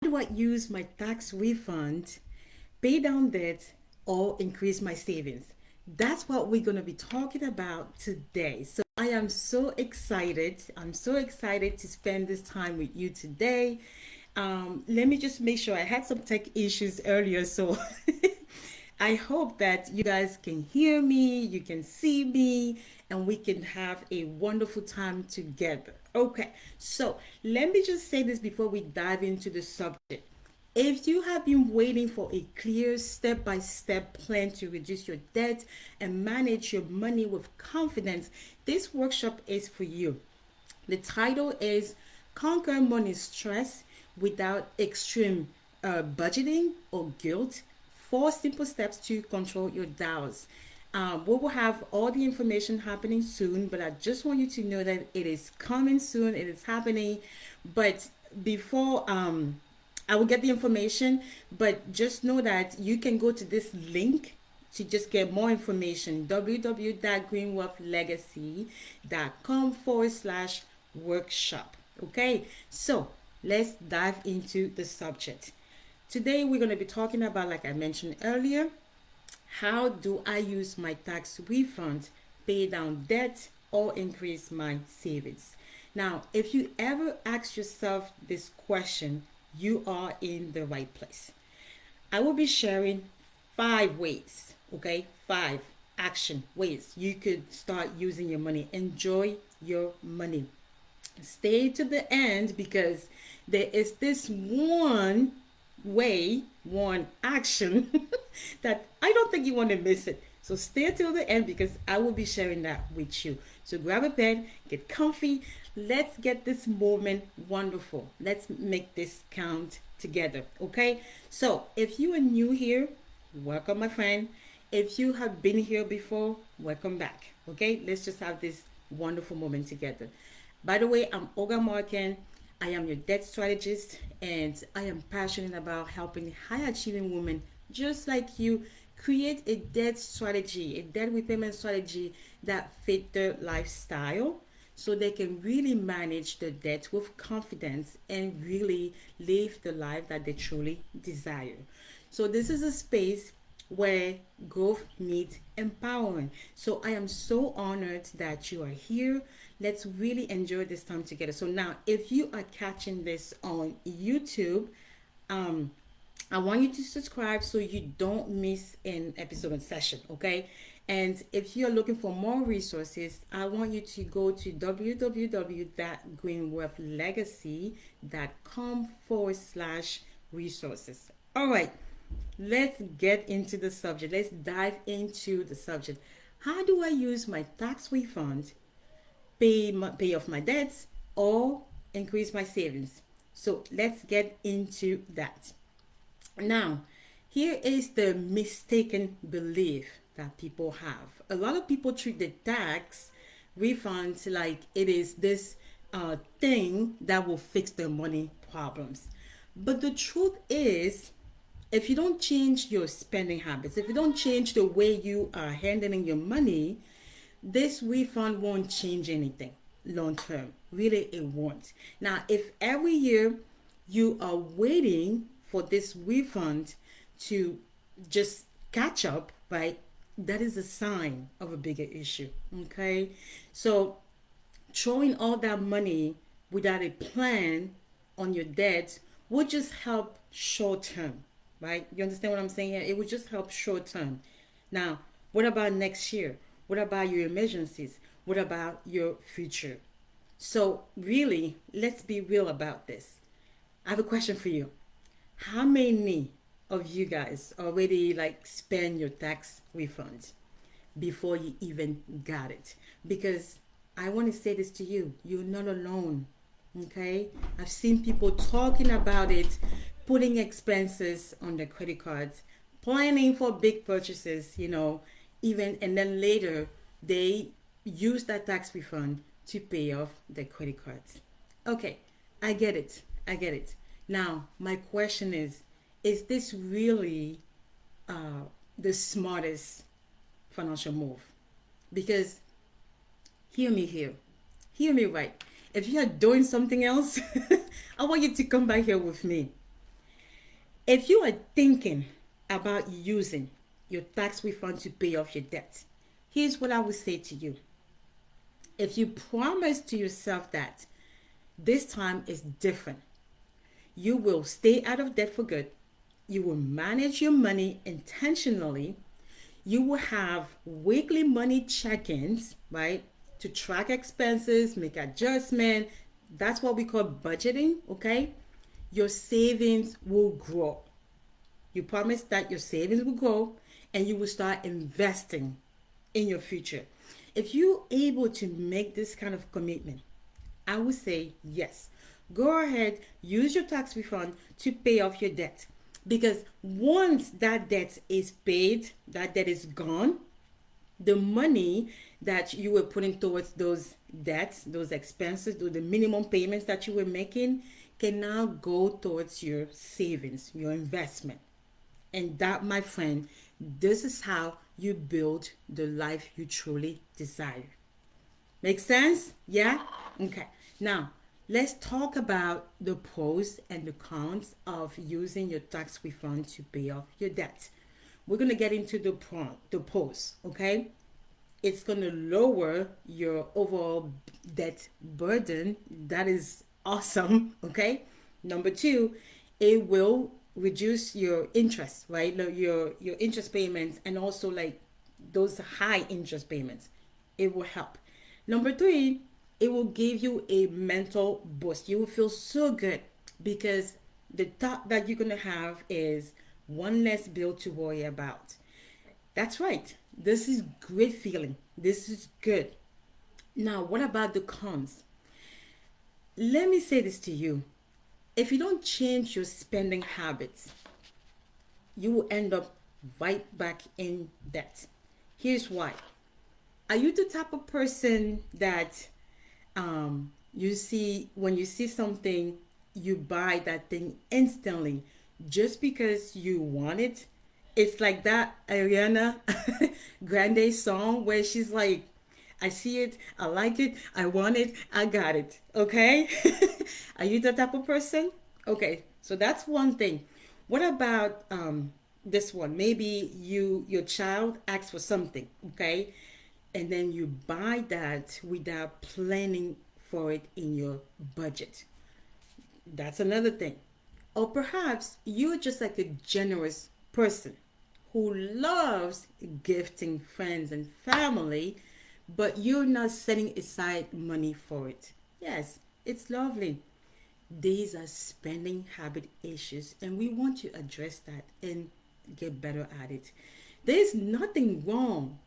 do I use my tax refund, pay down debt, or increase my savings? That's what we're going to be talking about today. So I am so excited. I'm so excited to spend this time with you today. Let me just make sure I had some tech issues earlier, so I hope that you guys can hear me, you can see me, and we can have a wonderful time together. Okay, so let me just say this before we dive into the subject. If you have been waiting for a clear step by step plan to reduce your debt and manage your money with confidence, this workshop is for you. The title is Conquer Money Stress Without Extreme Budgeting or Guilt. Four simple steps to control your dollars. We will have all the information happening soon, but I just want you to know that it is coming soon. It is happening. But before I will get the information, but just know that you can go to this link to just get more information: www.greenwealthlegacy.com/workshop. Okay, so let's dive into the subject. Today, we're going to be talking about, like I mentioned earlier, how do I use my tax refund, pay down debt, or increase my savings? Now, if you ever ask yourself this question, you are in the right place. I will be sharing 5 ways, okay? 5 action ways you could start using your money. Enjoy your money. Stay to the end because there is this one way, one action that I don't think you want to miss it. So stay till the end because I will be sharing that with you. So grab a pen, get comfy. Let's get this moment wonderful. Let's make this count together. Okay? So if you are new here, welcome, my friend. If you have been here before, welcome back. Okay? Let's just have this wonderful moment together. By the way, I'm Olga Markin. I am your debt strategist, and I am passionate about helping high achieving women just like you create a debt strategy, a debt repayment strategy that fit their lifestyle so they can really manage the debt with confidence and really live the life that they truly desire. So this is a space where growth meets empowerment. So I am so honored that you are here. Let's really enjoy this time together. So now, if you are catching this on YouTube, um, I want you to subscribe so you don't miss an episode and session, okay? And if you're looking for more resources, I want you to go to www.greenwealthlegacy.com/resources. All right, let's get into the subject. Let's dive into the subject. How do I use my tax refund, pay off my debts, or increase my savings? So let's get into that. Now, here is the mistaken belief that people have. A lot of people treat the tax refunds like it is this thing that will fix their money problems. But the truth is, if you don't change your spending habits, if you don't change the way you are handling your money, this refund won't change anything long term. Really, it won't. Now, if every year you are waiting for this refund to just catch up, right? That is a sign of a bigger issue. Okay. So throwing all that money without a plan on your debt would just help short term, right? You understand what I'm saying here? It would just help short term. Now, what about next year? What about your emergencies? What about your future? So, really, let's be real about this. I have a question for you. How many of you guys already like spend your tax refund before you even got it? Because I want to say this to you, you're not alone. Okay? I've seen people talking about it, putting expenses on their credit cards, planning for big purchases, even, and then later they use that tax refund to pay off their credit cards. Okay, I get it. I get it. Now, my question is this really the smartest financial move? Because hear me here. Hear me right. If you are doing something else, I want you to come back here with me. If you are thinking about using your tax refund to pay off your debt, here's what I would say to you. If you promise to yourself that this time is different, you will stay out of debt for good, you will manage your money intentionally, you will have weekly money check-ins, right? To track expenses, make adjustment. That's what we call budgeting, okay? Your savings will grow. You promise that your savings will grow and you will start investing in your future. If you're able to make this kind of commitment, I would say yes. Go ahead, use your tax refund to pay off your debt. Because once that debt is paid, that debt is gone, the money that you were putting towards those debts, those expenses, the minimum payments that you were making can now go towards your savings, your investment. And that, my friend, this is how you build the life you truly desire. Make sense? Yeah? Okay. Now, let's talk about the pros and the cons of using your tax refund to pay off your debt. We're going to get into the pros, okay? It's going to lower your overall debt burden. That is awesome, okay? Number two, it will reduce your interest, right? Your interest payments, and also like those high interest payments. It will help. Number three, it will give you a mental boost. You will feel so good because the thought that you're going to have is one less bill to worry about. That's right. This is great feeling. This is good. Now, what about the cons? Let me say this to you. If you don't change your spending habits, you will end up right back in debt. Here's why. Are you the type of person that you see, when you see something, you buy that thing instantly just because you want it? It's like that Ariana Grande song where she's like, I see it, I like it, I want it, I got it. Okay? Are you the type of person? Okay, so that's one thing. What about this one? Maybe your child asks for something, okay? And then you buy that without planning for it in your budget. That's another thing. Or perhaps you're just like a generous person who loves gifting friends and family, but you're not setting aside money for it. Yes, it's lovely. These are spending habit issues, and we want to address that and get better at it. There's nothing wrong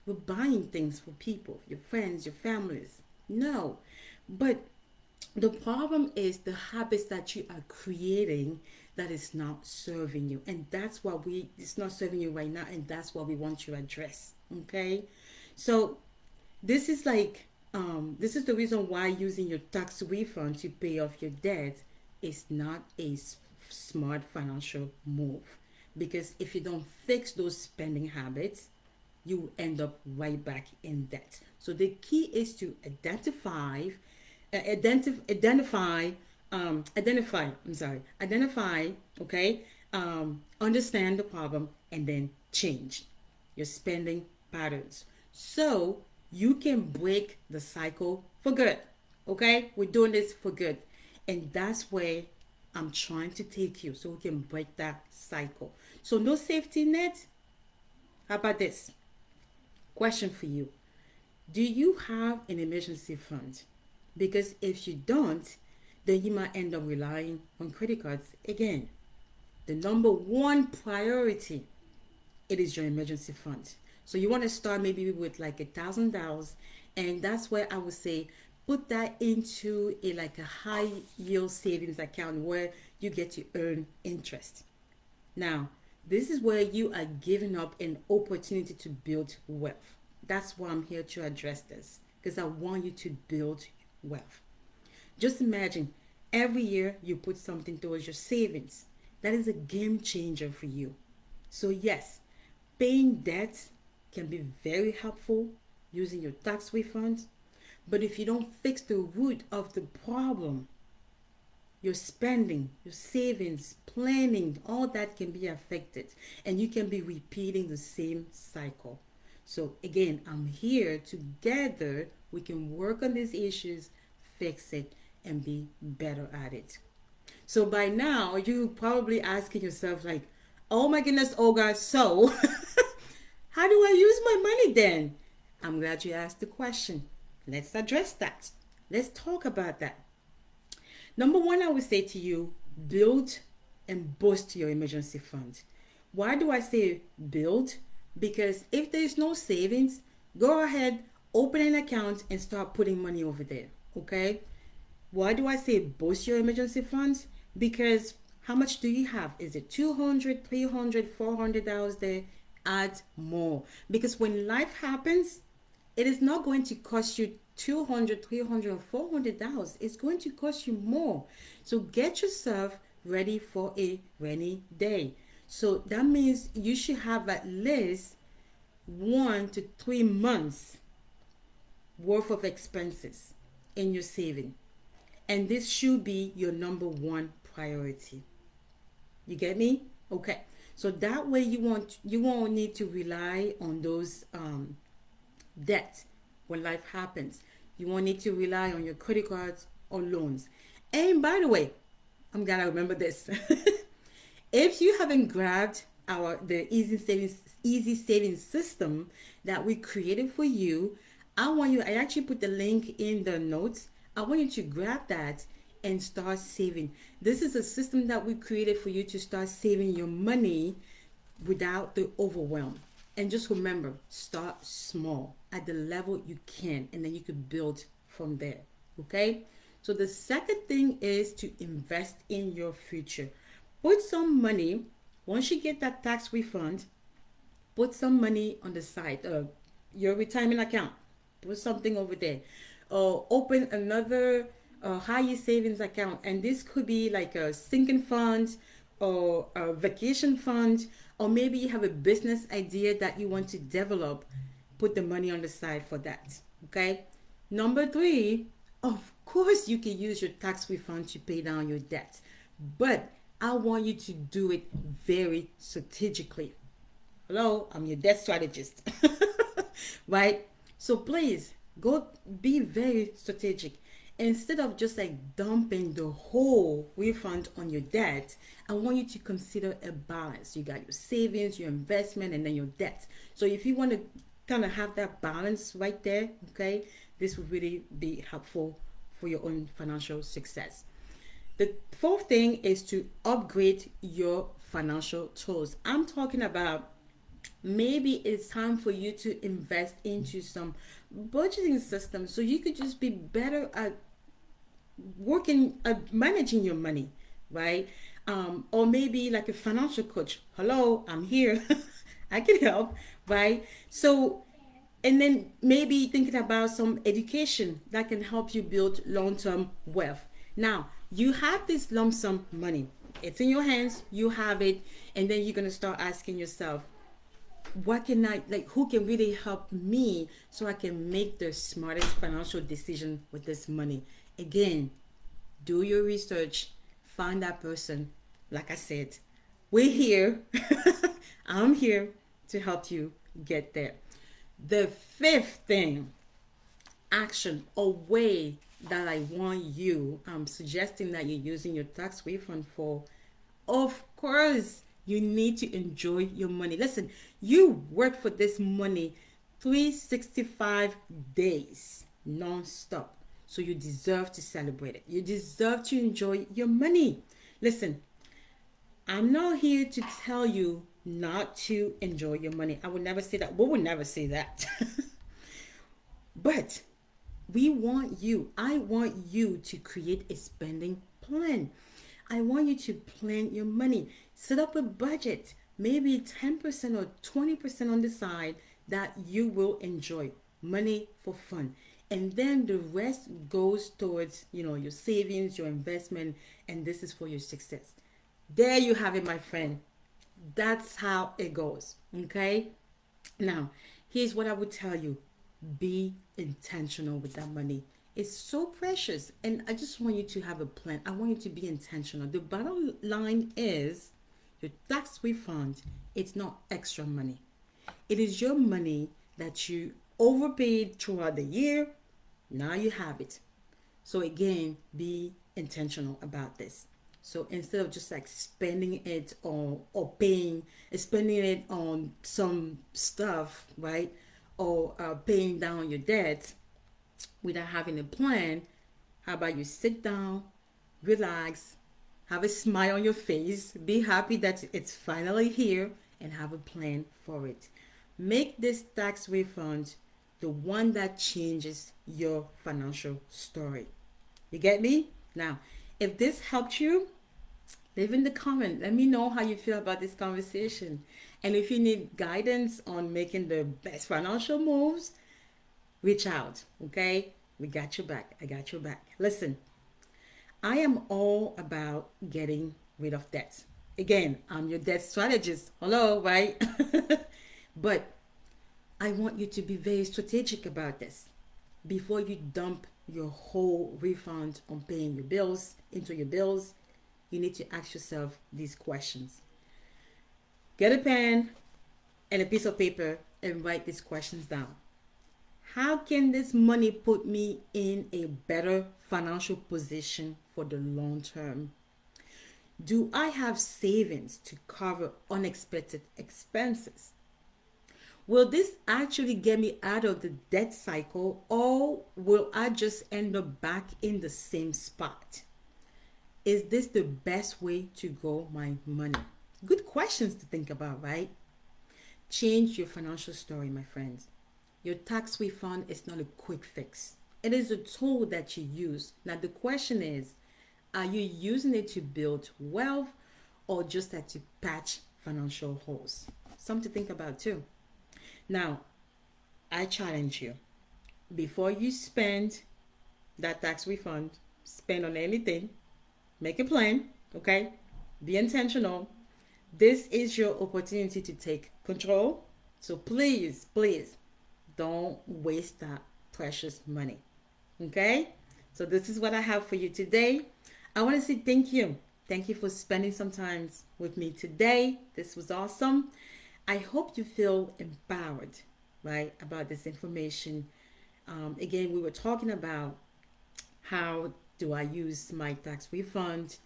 with buying things for people, your friends, your families. No. But the problem is the habits that you are creating that is not serving you. And that's what it's not serving you right now. And that's what we want to address. Okay. So this is like, this is the reason why using your tax refund to pay off your debt is not a smart financial move. Because if you don't fix those spending habits, you end up right back in debt. So the key is to identify, okay, understand the problem, and then change your spending patterns so you can break the cycle for good. Okay, we're doing this for good, and that's where I'm trying to take you so we can break that cycle. So no safety net. How about this question for you? Do you have an emergency fund? Because if you don't, then you might end up relying on credit cards again. The number one priority, it is your emergency fund. So you want to start maybe with like $1,000, and that's where I would say put that into a high yield savings account where you get to earn interest. Now, this is where you are giving up an opportunity to build wealth. That's why I'm here to address this, because I want you to build wealth. Just imagine every year you put something towards your savings. That is a game changer for you. So yes, paying debt can be very helpful using your tax refund, but if you don't fix the root of the problem, your spending, your savings, planning, all that can be affected, and you can be repeating the same cycle. So again, I'm here. Together we can work on these issues, fix it, and be better at it. So by now you probably asking yourself like, oh my goodness, Olga, so how do I use my money then? I'm glad you asked the question. Let's address that. Let's talk about that. Number one, I would say to you, build and boost your emergency fund. Why do I say build? Because if there is no savings, go ahead, open an account and start putting money over there. Okay? Why do I say boost your emergency funds? Because how much do you have? Is it 200, 300, $400 there? Add more. Because when life happens, it is not going to cost you 200, 300, or $400. It's going to cost you more. So get yourself ready for a rainy day. So that means you should have at least 1 to 3 months worth of expenses in your saving. And this should be your number one priority. You get me? Okay. So that way you won't need to rely on those debt when life happens. You won't need to rely on your credit cards or loans. And by the way, I'm gonna remember this. If you haven't grabbed the easy savings system that we created for you, I actually put the link in the notes. I want you to grab that and start saving. This is a system that we created for you to start saving your money without the overwhelm. And just remember, start small at the level you can, and then you could build from there. Okay? So the second thing is to invest in your future. Put some money, once you get that tax refund, put some money on the side, your retirement account. Put something over there. Or open another high savings account. And this could be like a sinking fund or a vacation fund, or maybe you have a business idea that you want to develop. Put the money on the side for that. Okay? Number three, of course, you can use your tax refund to pay down your debt, but I want you to do it very strategically. Hello, I'm your debt strategist. Right? So please go be very strategic. Instead of just like dumping the whole refund on your debt, I want you to consider a balance. You got your savings, your investment, and then your debt. So if you want to kind of have that balance right there, okay, this would really be helpful for your own financial success. The fourth thing is to upgrade your financial tools. I'm talking about maybe it's time for you to invest into some budgeting systems so you could just be better at working at managing your money, right? Or maybe like a financial coach. Hello, I'm here. I can help, right? So and then maybe thinking about some education that can help you build long-term wealth. Now you have this lump sum money, it's in your hands, you have it, and then you're going to start asking yourself, what can I, like, who can really help me so I can make the smartest financial decision with this money? Again, do your research, find that person. Like I said, we're here. I'm here to help you get there. The fifth thing, action or way that I want you, I'm suggesting that you're using your tax refund for, of course, you need to enjoy your money. Listen, you work for this money 365 days non-stop. So you deserve to celebrate it. You deserve to enjoy your money. Listen, I'm not here to tell you not to enjoy your money. I would never say that. We would never say that. But I want you to create a spending plan. I want you to plan your money. Set up a budget, maybe 10% or 20% on the side that you will enjoy. Money for fun. And then the rest goes towards, your savings, your investment, and this is for your success. There you have it, my friend. That's how it goes. Okay? Now, here's what I would tell you. Be intentional with that money. It's so precious. And I just want you to have a plan. I want you to be intentional. The bottom line is your tax refund, it's not extra money. It is your money that you overpaid throughout the year. Now you have it. So again, be intentional about this. So instead of just like spending it on or paying, spending it on some stuff, right? Or paying down your debt without having a plan, how about you sit down, relax, have a smile on your face, be happy that it's finally here, and have a plan for it. Make this tax refund the one that changes your financial story. You get me? Now, if this helped you, leave in the comment. Let me know how you feel about this conversation. And if you need guidance on making the best financial moves, reach out. Okay? We got your back. I got your back. Listen, I am all about getting rid of debt. Again, I'm your debt strategist. Hello, right? But I want you to be very strategic about this. Before you dump your whole refund on paying your bills into your bills, you need to ask yourself these questions. Get a pen and a piece of paper and write these questions down. How can this money put me in a better financial position for the long term? Do I have savings to cover unexpected expenses? Will this actually get me out of the debt cycle, or will I just end up back in the same spot? Is this the best way to grow my money? Good questions to think about, right? Change your financial story, my friends. Your tax refund is not a quick fix. It is a tool that you use. Now the question is, are you using it to build wealth or just to patch financial holes? Something to think about too. Now, I challenge you, before you spend that tax refund, spend on anything, make a plan, okay? Be intentional. This is your opportunity to take control. So please, please don't waste that precious money, okay? So this is what I have for you today. I want to say thank you. Thank you for spending some time with me today. This was awesome. I hope you feel empowered, right, about this information. Again, we were talking about how do I use my tax refund,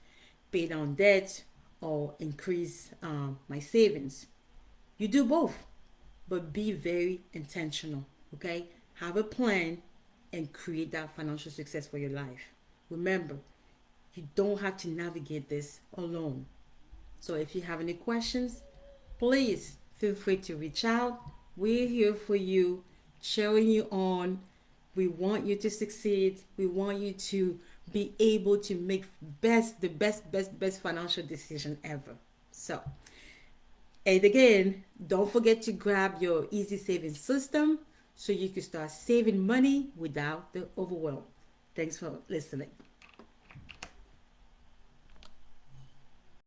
pay down debt, or increase my savings. You do both, but be very intentional, okay? Have a plan and create that financial success for your life. Remember, you don't have to navigate this alone. So if you have any questions, please feel free to reach out. We're here for you, cheering you on. We want you to succeed. We want you to be able to make the best financial decision ever. So, and again, don't forget to grab your easy saving system so you can start saving money without the overwhelm. Thanks for listening.